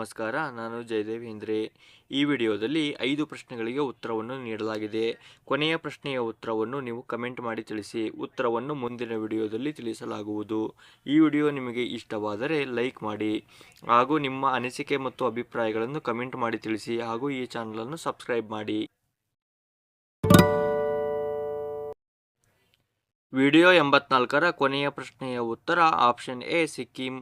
ನಮಸ್ಕಾರ, ನಾನು ಜಯದೇವ್ ಹಿಂದ್ರೆ. ಈ ವಿಡಿಯೋದಲ್ಲಿ 5 ಪ್ರಶ್ನೆಗಳಿಗೆ ಉತ್ತರವನ್ನು ನೀಡಲಾಗಿದೆ. ಕೊನೆಯ ಪ್ರಶ್ನೆಯ ಉತ್ತರವನ್ನು ನೀವು ಕಮೆಂಟ್ ಮಾಡಿ ತಿಳಿಸಿ. ಉತ್ತರವನ್ನು ಮುಂದಿನ ವಿಡಿಯೋದಲ್ಲಿ ತಿಳಿಸಲಾಗುವುದು. ಈ ವಿಡಿಯೋ ನಿಮಗೆ ಇಷ್ಟವಾದರೆ ಲೈಕ್ ಮಾಡಿ ಹಾಗೂ ನಿಮ್ಮ ಅನಿಸಿಕೆ ಮತ್ತು ಅಭಿಪ್ರಾಯಗಳನ್ನು ಕಮೆಂಟ್ ಮಾಡಿ ತಿಳಿಸಿ ಹಾಗೂ ಈ ಚಾನಲನ್ನು ಸಬ್ಸ್ಕ್ರೈಬ್ ಮಾಡಿ. ವಿಡಿಯೋ 84ರ ಕೊನೆಯ ಪ್ರಶ್ನೆಯ ಉತ್ತರ ಆಪ್ಷನ್ ಎ ಸಿಕ್ಕಿಂ.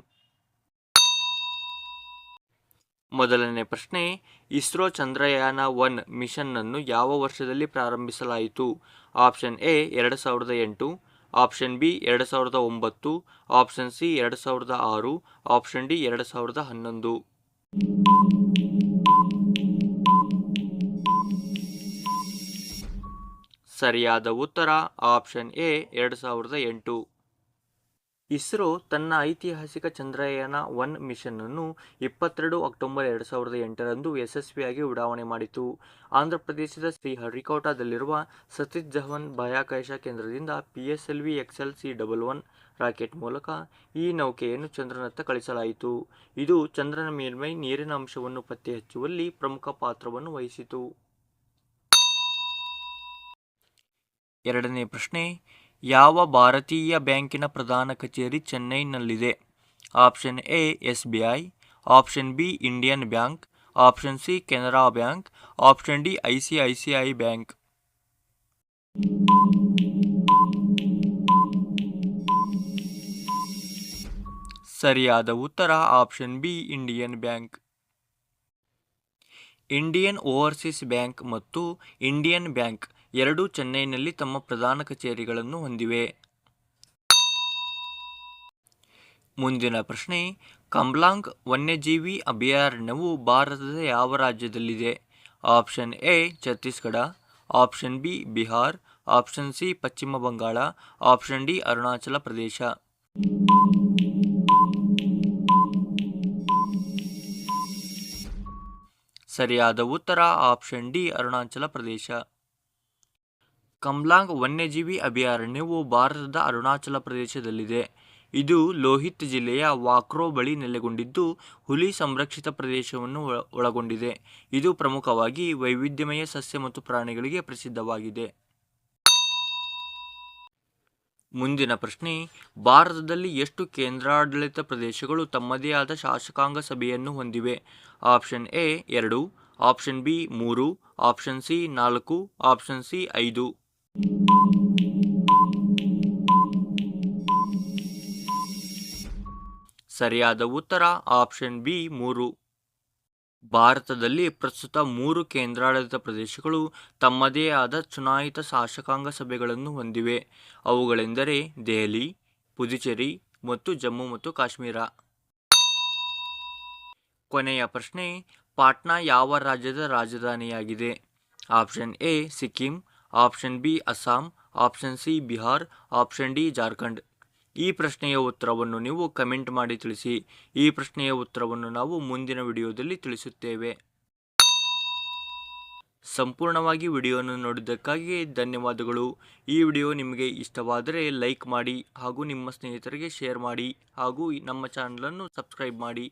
ಮೊದಲನೇ ಪ್ರಶ್ನೆ, ಇಸ್ರೋ ಚಂದ್ರಯಾನ 1 ಮಿಷನ್ ಅನ್ನು ಯಾವ ವರ್ಷದಲ್ಲಿ ಪ್ರಾರಂಭಿಸಲಾಯಿತು? Option A 2008, option B 2009, option C 2006, option D 2011. ಸರಿಯಾದ ಉತ್ತರ ಆಪ್ಷನ್ ಎ 2008. ಇಸ್ರೋ ತನ್ನ ಐತಿಹಾಸಿಕ ಚಂದ್ರಯಾನ 1 ಮಿಷನ್ ಅನ್ನು 22 ಅಕ್ಟೋಬರ್ 2008ರಂದು ಯಶಸ್ವಿಯಾಗಿ ಉಡಾವಣೆ ಮಾಡಿತು. ಆಂಧ್ರಪ್ರದೇಶದ ಶ್ರೀಹರಿಕೋಟಾದಲ್ಲಿರುವ ಸತೀಶ್ ಧವನ್ ಬಾಹ್ಯಾಕಾಶ ಕೇಂದ್ರದಿಂದ PSLV XL-C11 ರಾಕೆಟ್ ಮೂಲಕ ಈ ನೌಕೆಯನ್ನು ಚಂದ್ರನತ್ತ ಕಳಿಸಲಾಯಿತು. ಇದು ಚಂದ್ರನ ಮೇಲ್ಮೈ ನೀರಿನ ಅಂಶವನ್ನು ಪತ್ತೆ ಹಚ್ಚುವಲ್ಲಿ ಪ್ರಮುಖ ಪಾತ್ರವನ್ನು ವಹಿಸಿತು. ಎರಡನೇ ಪ್ರಶ್ನೆ, ಯಾವ ಭಾರತೀಯ ಬ್ಯಾಂಕಿನ ಪ್ರಧಾನ ಕಚೇರಿ ಚೆನ್ನೈನಲ್ಲಿದೆ? Option A SBI, option B Indian Bank, option C Canara Bank, option D ICICI Bank. ಸರಿಯಾದ ಉತ್ತರ option B Indian Bank. Indian Overseas Bank ಮತ್ತು ಇಂಡಿಯನ್ ಬ್ಯಾಂಕ್ ಎರಡೂ ಚೆನ್ನೈನಲ್ಲಿ ತಮ್ಮ ಪ್ರಧಾನ ಕಚೇರಿಗಳನ್ನು ಹೊಂದಿವೆ. ಮುಂದಿನ ಪ್ರಶ್ನೆ, ಕಂಬ್ಲಾಂಗ್ ವನ್ಯಜೀವಿ ಅಭಯಾರಣ್ಯವು ಭಾರತದ ಯಾವ ರಾಜ್ಯದಲ್ಲಿದೆ? Option A Chhattisgarh, option B Bihar, option C Paschim Bangal, option D Arunachal Pradesh. ಸರಿಯಾದ ಉತ್ತರ ಆಪ್ಷನ್ ಡಿ ಅರುಣಾಚಲ ಪ್ರದೇಶ. ಕಂಬ್ಲಾಂಗ್ ವನ್ಯಜೀವಿ ಅಭಯಾರಣ್ಯವು ಭಾರತದ ಅರುಣಾಚಲ ಪ್ರದೇಶದಲ್ಲಿದೆ. ಇದು ಲೋಹಿತ್ ಜಿಲ್ಲೆಯ ವಾಕ್ರೋ ಬಳಿ ನೆಲೆಗೊಂಡಿದ್ದು ಹುಲಿ ಸಂರಕ್ಷಿತ ಪ್ರದೇಶವನ್ನು ಒಳಗೊಂಡಿದೆ. ಇದು ಪ್ರಮುಖವಾಗಿ ವೈವಿಧ್ಯಮಯ ಸಸ್ಯ ಮತ್ತು ಪ್ರಾಣಿಗಳಿಗೆ ಪ್ರಸಿದ್ಧವಾಗಿದೆ. ಮುಂದಿನ ಪ್ರಶ್ನೆ, ಭಾರತದಲ್ಲಿ ಎಷ್ಟು ಕೇಂದ್ರಾಡಳಿತ ಪ್ರದೇಶಗಳು ತಮ್ಮದೇ ಆದ ಶಾಸಕಾಂಗ ಸಭೆಯನ್ನು ಹೊಂದಿವೆ? Option A 2, option B 3, option C 4, option C 5. ಸರಿಯಾದ ಉತ್ತರ ಆಪ್ಷನ್ ಬಿ 3. ಭಾರತದಲ್ಲಿ ಪ್ರಸ್ತುತ 3 ಕೇಂದ್ರಾಡಳಿತ ಪ್ರದೇಶಗಳು ತಮ್ಮದೇ ಆದ ಚುನಾಯಿತ ಶಾಸಕಾಂಗ ಸಭೆಗಳನ್ನು ಹೊಂದಿವೆ. ಅವುಗಳೆಂದರೆ ದೆಹಲಿ, ಪುದುಚೇರಿ ಮತ್ತು ಜಮ್ಮು ಮತ್ತು ಕಾಶ್ಮೀರ. ಕೊನೆಯ ಪ್ರಶ್ನೆ, ಪಾಟ್ನಾ ಯಾವ ರಾಜ್ಯದ ರಾಜಧಾನಿಯಾಗಿದೆ? Option A Sikkim, option B Assam, option C Bihar, option D Jharkhand. ಈ ಪ್ರಶ್ನೆಯ ಉತ್ತರವನ್ನು ನೀವು ಕಮೆಂಟ್ ಮಾಡಿ ತಿಳಿಸಿ. ಈ ಪ್ರಶ್ನೆಯ ಉತ್ತರವನ್ನು ನಾವು ಮುಂದಿನ ವಿಡಿಯೋದಲ್ಲಿ ತಿಳಿಸುತ್ತೇವೆ. ಸಂಪೂರ್ಣವಾಗಿ ವಿಡಿಯೋವನ್ನು ನೋಡಿದ್ದಕ್ಕಾಗಿ ಧನ್ಯವಾದಗಳು. ಈ ವಿಡಿಯೋ ನಿಮಗೆ ಇಷ್ಟವಾದರೆ ಲೈಕ್ ಮಾಡಿ ಹಾಗೂ ನಿಮ್ಮ ಸ್ನೇಹಿತರಿಗೆ ಶೇರ್ ಮಾಡಿ ಹಾಗೂ ನಮ್ಮ ಚಾನಲನ್ನು ಸಬ್ಸ್ಕ್ರೈಬ್ ಮಾಡಿ.